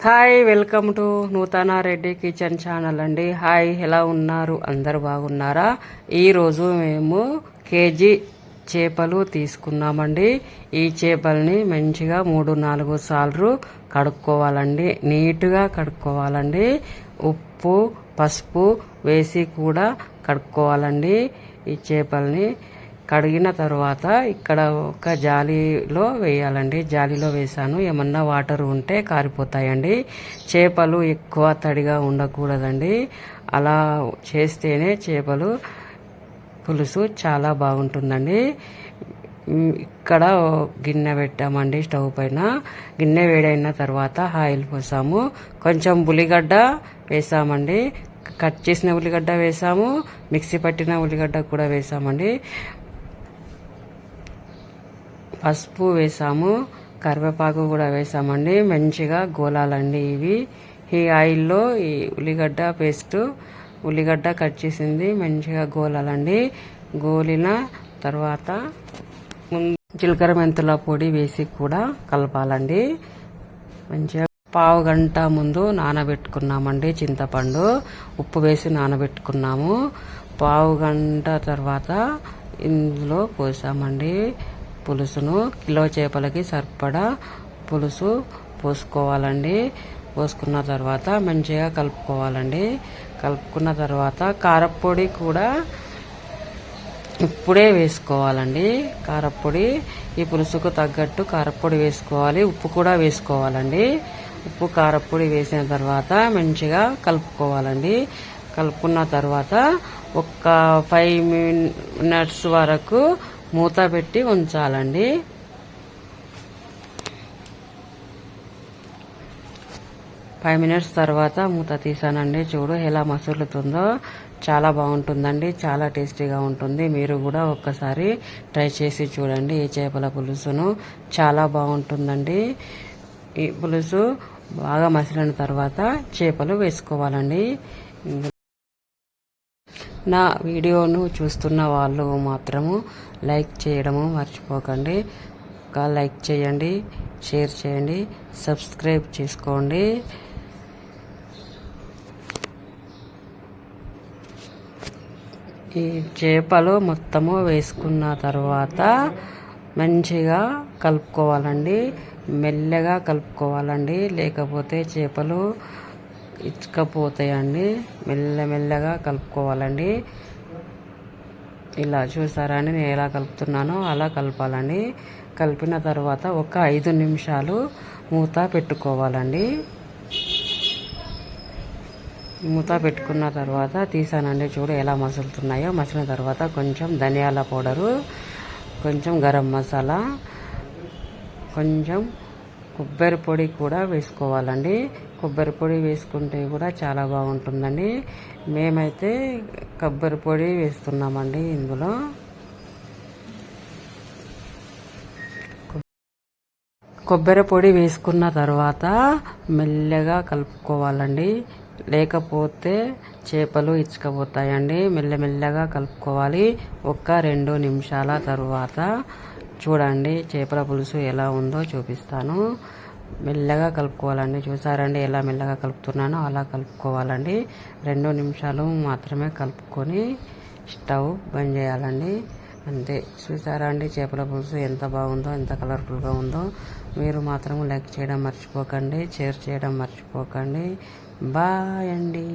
Hi, welcome to నూతన Reddy kitchen channel అండి. Hi, ఎలా ఉన్నారు? అందరు బాగున్నారా? ఈరోజు మేము కేజీ చేపలు తీసుకున్నామండి. ఈ చేపల్ని మంచిగా 3-4 సార్లు కడుక్కోవాలండి. నీట్గా కడుక్కోవాలండి. ఉప్పు పసుపు వేసి కూడా కడుక్కోవాలండి. ఈ చేపల్ని కడిగిన తర్వాత ఇక్కడ ఒక జాలీలో వేయాలండి. జాలీలో వేసాను. ఏమన్నా వాటర్ ఉంటే కారిపోతాయండి. చేపలు ఎక్కువ తడిగా ఉండకూడదండి. అలా చేస్తేనే చేపలు పులుసు చాలా బాగుంటుందండి. ఇక్కడ గిన్నె పెట్టామండి స్టవ్ పైన. గిన్నె వేడైన తర్వాత ఆయిల్ పోసాము. కొంచెం ఉల్లిగడ్డ వేసామండి. కట్ చేసిన ఉల్లిగడ్డ వేసాము. మిక్సీ పట్టిన ఉల్లిగడ్డ కూడా వేసామండి. పసుపు వేసాము. కరివేపాకు కూడా వేసామండి. మంచిగా గోలాలండి. ఈ ఆయిల్లో ఈ ఉల్లిగడ్డ పేస్ట్, ఉల్లిగడ్డ కట్ చేసింది మంచిగా గోలాలండి. గోలిన తర్వాత జీలకర్ర మెంతుల పొడి వేసి కూడా కలపాలండి. మంచిగా పావు గంట ముందు నానబెట్టుకున్నామండి. చింతపండు ఉప్పు వేసి నానబెట్టుకున్నాము. పావు గంట తర్వాత ఇందులో పోసామండి పులుసును. కిలో చేపలకి సరిపడా పులుసు పోసుకోవాలండి. పోసుకున్న తర్వాత మంచిగా కలుపుకోవాలండి. కలుపుకున్న తర్వాత కారపొడి కూడా ఇప్పుడే వేసుకోవాలండి. కారపొడి ఈ పులుసుకు తగ్గట్టు కారపొడి వేసుకోవాలి. ఉప్పు కూడా వేసుకోవాలండి. ఉప్పు కారపొడి వేసిన తర్వాత మంచిగా కలుపుకోవాలండి. కలుపుకున్న తర్వాత ఒక 5 మినిట్స్ వరకు మూత పెట్టి ఉంచాలండి. ఫైవ్ మినిట్స్ తర్వాత మూత తీసానండి. చూడు ఎలా మసులుతుందో. చాలా బాగుంటుందండి. చాలా టేస్టీగా ఉంటుంది. మీరు కూడా ఒక్కసారి ట్రై చేసి చూడండి. ఈ చేపల పులుసును చాలా బాగుంటుందండి. ఈ పులుసు బాగా మసిలిన తర్వాత చేపలు వేసుకోవాలండి. నా వీడియోను చూస్తున్న వాళ్ళు మాత్రము లైక్ చేయడము మర్చిపోకండి. ఒక లైక్ చేయండి, షేర్ చేయండి, సబ్స్క్రైబ్ చేసుకోండి. ఈ చేపలు మొత్తము వేసుకున్న తర్వాత మంచిగా కలుపుకోవాలండి. మెల్లగా కలుపుకోవాలండి. లేకపోతే చేపలు ఇచ్చుకపోతాయండి. మెల్లమెల్లగా కలుపుకోవాలండి. ఇలా చూసారా అండి, నేను ఎలా కలుపుతున్నానో అలా కలపాలండి. కలిపిన తర్వాత ఒక 5 నిమిషాలు మూత పెట్టుకోవాలండి. మూత పెట్టుకున్న తర్వాత తీసానండి. చూడు ఎలా మసులుతున్నాయో. మసిలిన తర్వాత కొంచెం ధనియాల పౌడరు, కొంచెం గరం మసాలా, కొంచెం కొబ్బరి పొడి కూడా వేసుకోవాలండి. కొబ్బరి పొడి వేసుకుంటే కూడా చాలా బాగుంటుందండి. మేమైతే కొబ్బరి పొడి వేస్తున్నామండి. ఇందులో కొబ్బరి పొడి వేసుకున్న తర్వాత మెల్లగా కలుపుకోవాలండి. లేకపోతే చేపలు ఇచ్చుకపోతాయండి. మెల్లమెల్లగా కలుపుకోవాలి. ఒక 2 నిమిషాల తర్వాత చూడండి చేపల పులుసు ఎలా ఉందో చూపిస్తాను. మెల్లగా కలుపుకోవాలండి. చూసారండి ఎలా మెల్లగా కలుపుతున్నానో అలా కలుపుకోవాలండి. 2 నిమిషాలు మాత్రమే కలుపుకొని స్టవ్ బంద్ చేయాలండి. అంతే. చూసారా అండి చేపల పులుసు ఎంత బాగుందో, ఎంత కలర్ఫుల్గా ఉందో. మీరు మాత్రం లైక్ చేయడం మర్చిపోకండి, షేర్ చేయడం మర్చిపోకండి. బాయ్ అండి.